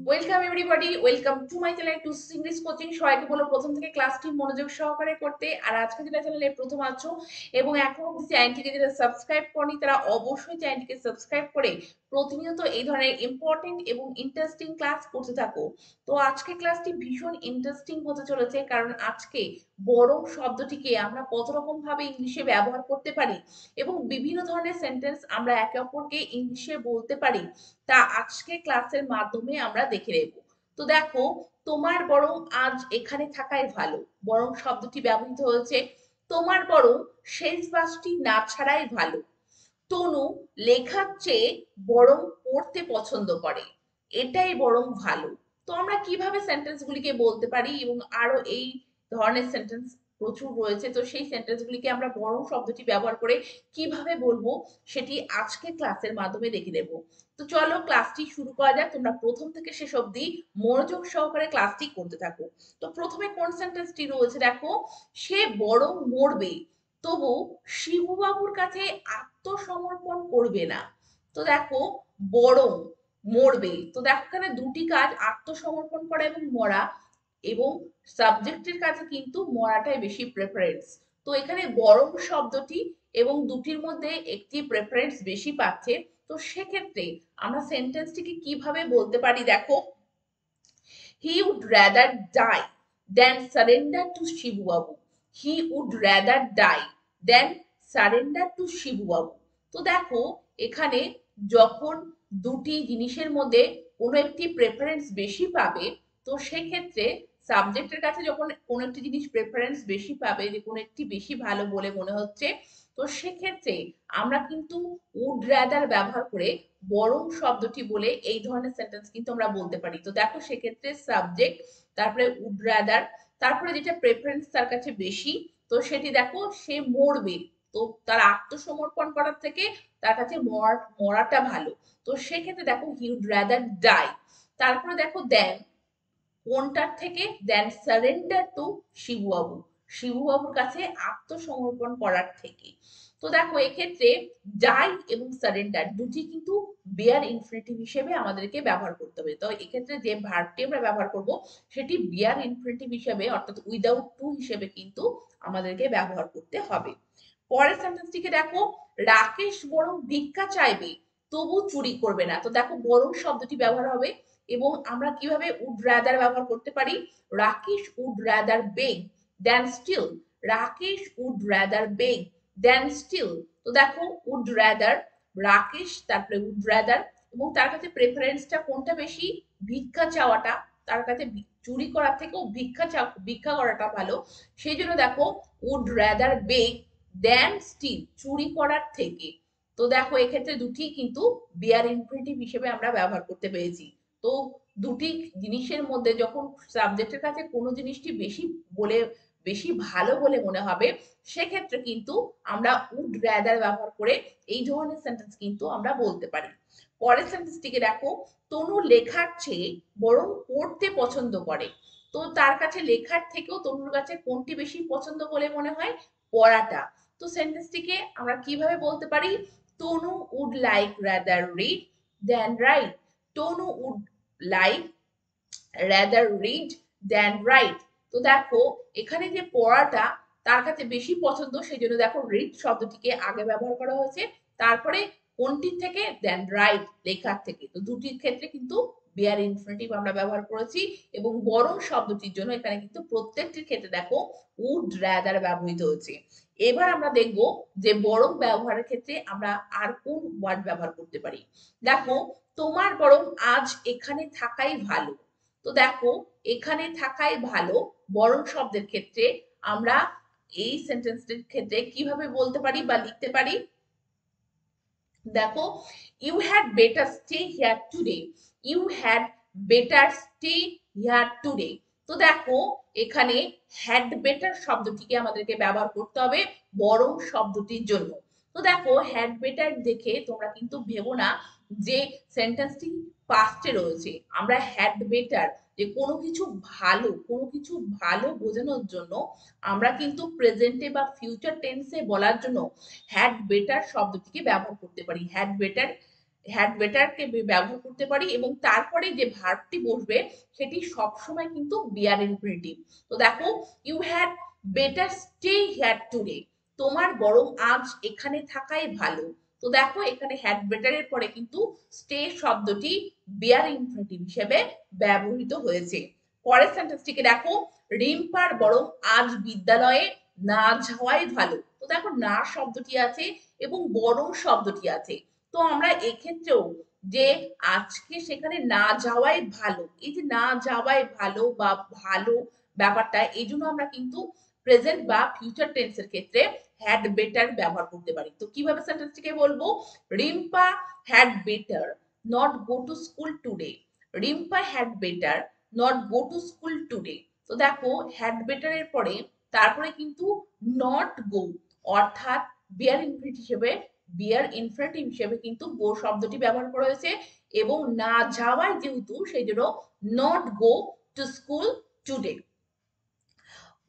Welcome everybody, welcome to my channel to English coaching. সবাইকে বলো প্রথম থেকে ক্লাসটি মনোযোগ সহকারে করতে। আর আজকে যেটা চ্যানেলে প্রথম আছো এবং এখনো চ্যানেলটিকে যেটা সাবস্ক্রাইব করনি তারা অবশ্যই চ্যানেলটিকে সাবস্ক্রাইব করে প্রতিনিয়ত এই ধরনের ইম্পর্টেন্ট এবং ইন্টারেস্টিং ক্লাস করতে থাকো। তো আজকে ক্লাসটি ভীষণ ইন্টারেস্টিং হতে চলেছে, কারণ আজকে বরং শব্দটিকে আমরা কত রকম ভাবে ইংলিশে ব্যবহার করতে পারি এবং বিভিন্ন ধরনের সেন্টেন্স আমরা একে অপরকে ইংলিশে বলতে পারি, তা আজকে ক্লাসের মাধ্যমে আমরা দেখে নেব। তো দেখো, তোমার বরং আজ এখানে থাকাই ভালো, বরং শব্দটি ব্যবহৃত হয়েছে। তোমার বরং শেষ বাসটি না ছাড়াই ভালো। তনু লেখার চেয়ে বরং পড়তে পছন্দ করে, এটাই বরং ভালো। তো আমরা কিভাবে সেন্টেন্স গুলিকে বলতে পারি, এবং আরো এই ধরনের সেন্টেন্স প্রচুর রয়েছে, তো সেই সেন্টেন্স গুলিকে আমরা বরং শব্দটি ব্যবহার করে কিভাবে বলবো সেটি আজকে ক্লাসের মাধ্যমে দেখে নেব। তো চলো ক্লাসটি শুরু করা যাক। তোমরা প্রথম থেকে শেষ অবধি মনোযোগ সহকারে ক্লাসটি করতে থাকো। তো প্রথমে কোন সেন্টেন্সটি রয়েছে দেখো, সে বরং মরবে তবু শিবুবাবুর কাছে আত্মসমর্পণ করবে না। তো দেখো, বরং মরবে, তো দেখো এখানে দুটি কাজ, আত্মসমর্পণ করা এবং মরা, এবং সাবজেক্টের কাছে কিন্তু মরাটাই বেশি প্রেফারেন্স। তো এখানে বরং শব্দটি এবং দুটির মধ্যে একটি প্রেফারেন্স বেশি পাচ্ছে। তো সেক্ষেত্রে আমরা সেন্টেন্সটিকে কিভাবে বলতে পারি দেখো, he would rather die than surrender to Shibu Babu. He would rather die than surrender to Shibu Babu. তো দেখো, এখানে যখন দুটি জিনিসের মধ্যে কোনো একটি প্রেফারেন্স বেশি পাবে, তো সেক্ষেত্রে সাবজেক্টের কাছে যখন কোনো একটি জিনিস প্রেফারেন্স বেশি পাবে, যে কোনো একটি বেশি ভালো বলে মনে হচ্ছে, তো সেক্ষেত্রে আমরা কিন্তু উড রাদার ব্যবহার করে বরং শব্দটি বলে এই ধরনের সেন্টেন্স কিন্তু আমরা বলতে পারি। তো দেখো সেক্ষেত্রে সাবজেক্ট, তারপরে উড রাদার, তারপরে যেটা প্রেফারেন্স তার কাছে বেশি, তো সেটি দেখো সে মরবে, তো তার আত্মসমর্পণ করার থেকে তার কাছে মরাটা ভালো। তো সেক্ষেত্রে দেখো হি উড রাদার ডাই। তারপরে দেখো দেন, কোনটার থেকে, দেন সারেন্ডার টু শিবুবাবু, শিবুবাবুর কাছে আত্মসমর্পণ করার থেকে। তো দেখো এক্ষেত্রে ডাই এবং সারেন্ডার দুটি কিন্তু বিয়ার ইনফিনিটিভ হিসেবে আমাদেরকে ব্যবহার করতে হবে। তো এক্ষেত্রে যে ভার্বটি আমরা ব্যবহার করব সেটি বিয়ার ইনফিনিটিভ হিসেবে, অর্থাৎ উইদাউট টু হিসেবে কিন্তু আমাদেরকে ব্যবহার করতে হবে। পরের সেন্টেন্সটিকে দেখো, রাকেশ বরং ভিক্ষা চাইবে তবু চুরি করবে না। তো দেখো বরং শব্দটি ব্যবহার হবে, এবং আমরা কিভাবে উড রাদার ব্যবহার করতে পারি, Rakesh would rather beg than steal, Rakesh would rather beg than steal. তো দেখো উড রাদার, রাকেশ, তারপরে উড রাদার, এবং তার কাছে প্রেফারেন্সটা কোনটা বেশি, ভিক্ষা চাওয়াটা, তার কাছে চুরি করার থেকেও ভিক্ষা করাটা ভালো। সেই জন্য দেখো would rather beg than steal, চুরি করার থেকে। তো দেখো এক্ষেত্রে দুটি কিন্তু বিয়ার ইনফিনিটিভ হিসেবে আমরা ব্যবহার করতে পেরেছি। তো দুটি জিনিসের মধ্যে যখন সাবজেক্টের কাছে কোনো জিনিসটি বেশি ভালো বলে মনে হবে, সেক্ষেত্রে কিন্তু আমরা উড রাদার ব্যবহার করে এই ধরনের সেন্টেন্স কিন্তু আমরা বলতে পারি। পরের সেন্টেন্সটিকে দেখো, তনু লেখার চেয়ে বরং পড়তে পছন্দ করে। তো তার কাছে লেখার থেকেও তনুর কাছে কোনটি বেশি পছন্দ বলে মনে হয়, পড়াটা। তো সেন্টেন্সটিকে আমরা কিভাবে বলতে পারি, Tanu would like rather read than write. Tanu would like rather read than write. তো দেখো এখানে যে পড়াটা তার কাছে বেশি পছন্দ, সেই জন্য দেখো রিড শব্দটিকে আগে ব্যবহার করা হয়েছে, তারপরে কোনটির থেকে, দেন রাইট, লেখার থেকে। তো দুটির ক্ষেত্রে কিন্তু বিয়ার ইনফিনিটিভ আমরা ব্যবহার করেছি, এবং বরং শব্দটির জন্য এখানে কিন্তু প্রত্যেকটির ক্ষেত্রে দেখো উড রাদার ব্যবহৃত হয়েছে। এবার আমরা দেখব যে বরং ব্যবহারের ক্ষেত্রে আমরা আর কোন ওয়ার্ড ব্যবহার করতে পারি। দেখো, তোমার বরং আজ এখানে থাকাই ভালো। তো দেখো এখানে থাকাই ভালো বরং শব্দের ক্ষেত্রে আমরা এই সেন্টেন্সটির ক্ষেত্রে কিভাবে বলতে পারি বা লিখতে পারি দেখো, you had better stay here today, you had better stay here today. তো দেখো এখানে হ্যাড বেটার শব্দটিকে আমাদেরকে ব্যবহার করতে হবে বরং শব্দটির জন্য। তো দেখো হ্যাড বেটার দেখে তোমরা কিন্তু ভেবো না যে সেন্টেন্সটি পাস্টে রয়েছে। আমরা হ্যাড বেটার, যে কোনো কিছু ভালো বোঝানোর জন্য আমরা কিন্তু প্রেজেন্টে বা ফিউচার টেন্সে বলার জন্য হ্যাড বেটার শব্দটিকে ব্যবহার করতে পারি। হ্যাড বেটার, হ্যাড বেটারকে ব্যবহার করতে পারি এবং তারপরে যে ভার্বটি বসবে সেটি সবসময় কিন্তু বিয়ার ইনফিনিটিভ। তো দেখো, you had better stay here today, তোমার বরং আজ এখানে থাকাই ভালো। তো দেখো, এখানে হ্যাড বেটারের পরে কিন্তু স্টে শব্দটি বিয়ার ইনফিনিটিভ হিসেবে ব্যবহৃত হয়েছে। পরের সেন্টেন্সটিকে দেখো, রিম্পার বরং আজ বিদ্যালয়ে না যাওয়াই ভালো। তো দেখো, না শব্দটি আছে এবং বরং শব্দটি আছে। তো আমরা এক্ষেত্রেও যে আজকে সেখানে না যাওয়াই ভালো, এই যে না যাওয়াই ভালো বা ভালো ব্যাপারটা, এই জন্য আমরা কিন্তু প্রেজেন্ট বা ফিউচার টেন্সের ক্ষেত্রে হ্যাড বেটার ব্যবহার করতে পারি। তো কিভাবে সেন্টেন্সটিকে বলবো, Rimpa had better not go to school today, Rimpa had better not go to school today. তো দেখো, হ্যাড বেটার এর পরে তারপরে কিন্তু নট গো অর্থাৎ বিয়ার ইনফিনিটিভ হিসেবে কিন্তু গো শব্দটি ব্যবহার করা হয়েছে এবং না যাওয়ায় যেহেতু সেই জন্য not go to school today.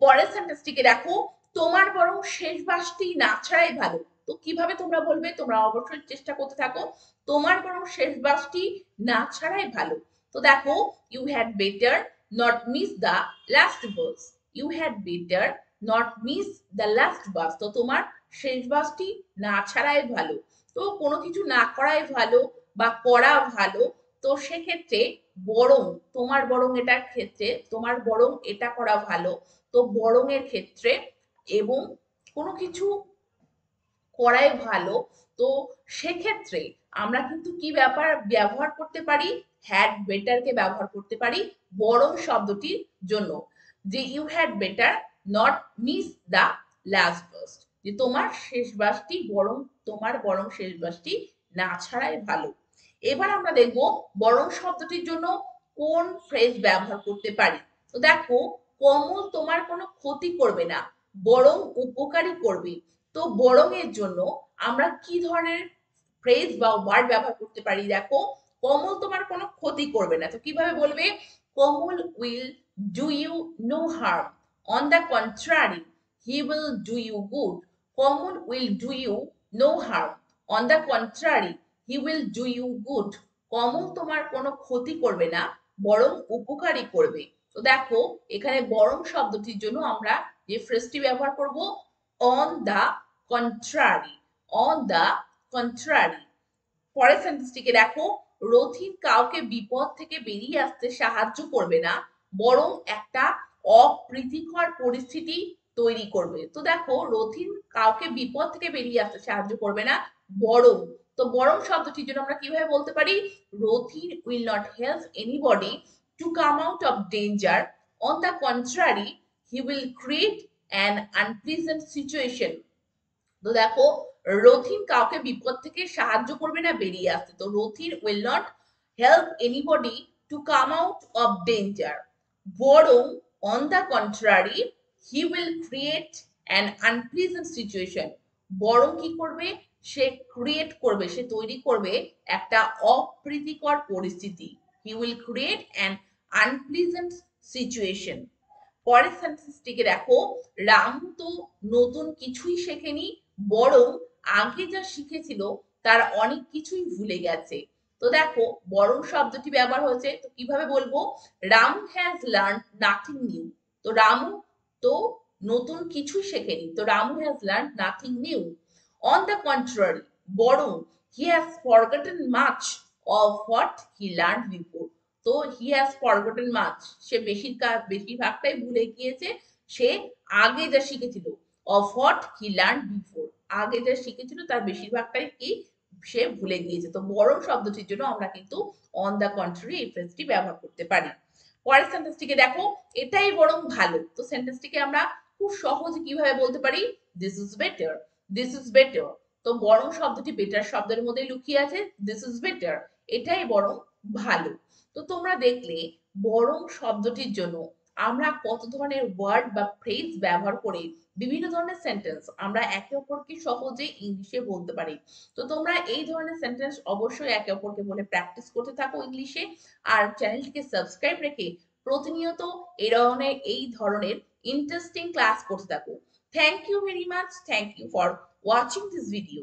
পরের সেন্টেন্সটিকে দেখো, তোমার বরং শেষ বাসটি না ছাড়াই ভালো। তো কিভাবে তোমরা বলবে, তোমরা অবশ্যই চেষ্টা করতে থাকো। তোমার বরং শেষ বাসটি না ছাড়াই ভালো। তো দেখো, you had better not miss the last bus, you had better not miss the last bus. তো তোমার শেষ বাসটি না ছাড়াই ভালো। তো কোনো কিছু না করাই ভালো বা করা ভালো। তো সেক্ষেত্রে বরং, তোমার বরং এটার ক্ষেত্রে তোমার বরং এটা করা ভালো, তো বরং এর ক্ষেত্রে এবং কোনো কিছু করাই ভালো। তো সেক্ষেত্রে আমরা কিন্তু কি ব্যবহার করতে পারি, হ্যাড বেটার কে ব্যবহার করতে পারি বরং শব্দটির জন্য, যে you had better not miss the last bus, যে তোমার শেষ বাসটি বরং, তোমার বরং শেষ বাসটি না ছাড়াই ভালো। এবার আমরা দেখব বরং শব্দটির জন্য কোন ফ্রেজ ব্যবহার করতে পারি। তো দেখো, কমল তোমার কোনো ক্ষতি করবে না বরং উপকারী করবে। তো বরং এর জন্য আমরা কি ধরনের ফ্রেজ বা ওয়ার্ড ব্যবহার করতে পারি, দেখো, কমল তোমার কোনো ক্ষতি করবে না। তো কিভাবে বলবে, Kamal will do you no harm, on the contrary he will do you good, Kamal will do you no harm, on the contrary he will do you good, Kamal তোমার কোনো ক্ষতি করবে না বরং উপকারী করবে। তো দেখো, এখানে বরং শব্দটির জন্য আমরা যে ফ্রেজটি ব্যবহার করব, on the contrary, on the contrary. পরের সেন্টেন্সটিকে দেখো, রথিন কাউকে বিপদ থেকে বেরিয়ে আসতে সাহায্য করবে না বরং একটা অপ্রীতিকর পরিস্থিতি তৈরি করবে। তো দেখো, রথিন কাউকে বিপদ থেকে বেরিয়ে আসতে সাহায্য করবে না বরং, তো বরং শব্দটির জন্য আমরা কিভাবে বলতে পারি, Rathin will not help anybody to come out of danger, on the contrary he will create an unpleasant situation. তো দেখো, রথিন কাউকে বিপদ থেকে সাহায্য করবে না বেরিয়ে আসতে, তো Rathin will not help anybody to come out of danger, বরং on the contrary he will create an unpleasant situation, বরং কি করবে, সে ক্রিয়েট করবে, সে তৈরি করবে একটা অপ্রীতিকর পরিস্থিতি, হি will create an unpleasant situation. পরের সেন্টেন্সটিকে দেখো, রামু তো নতুন কিছুই শেখেনি বরং আগে যা শিখেছিল তার অনেক কিছুই ভুলে গেছে। তো দেখো, বরং শব্দটি ব্যবহার হয়েছে, তো কিভাবে বলবো, Ramu has learn nothing new, তো রামু তো নতুন কিছুই শেখেনি, তো Ramu has learn nothing new, on the contrary বরং he has forgotten much of what he learn before, তো হি হ্যাজ ফরগটন মাচ, সে বেশিরভাগটাই ভুলে গিয়েছে সে আগে যা শিখেছিল, of what he learn before, আগে যা শিখেছিল তার বেশিরভাগটাই কি সে ভুলে গিয়েছে। তো বরং শব্দটির জন্য আমরা কিন্তু অন দ্য কন্ট্রারি এই ফ্রেজটি ব্যবহার করতে পারি। পরের সেন্টেন্সটিকে দেখো, এটাই বরং ভালো। তো সেন্টেন্সটিকে আমরা খুব সহজে কিভাবে বলতে পারি, this is better, this is better. তো বরং শব্দটি বেটার শব্দের মধ্যে লুকিয়ে আছে, দিস ইজ বেটার, এটাই বরং ভালো। তো তোমরা দেখলে বরং শব্দটির জন্য আমরা কত ধরনের ওয়ার্ড বা ফ্রেজ ব্যবহার করে বিভিন্ন ধরনের সেন্টেন্স আমরা একে অপরকে সহজে ইংলিশে বলতে পারি। তো তোমরা এই ধরনের সেন্টেন্স অবশ্যই একে অপরকে বলে প্র্যাকটিস করতে থাকো ইংলিশে, আর চ্যানেলটিকে সাবস্ক্রাইব রেখে প্রতিনিয়ত এই ধরনের ইন্টারেস্টিং ক্লাস করতে থাকো। Thank you very much, thank you for watching this video.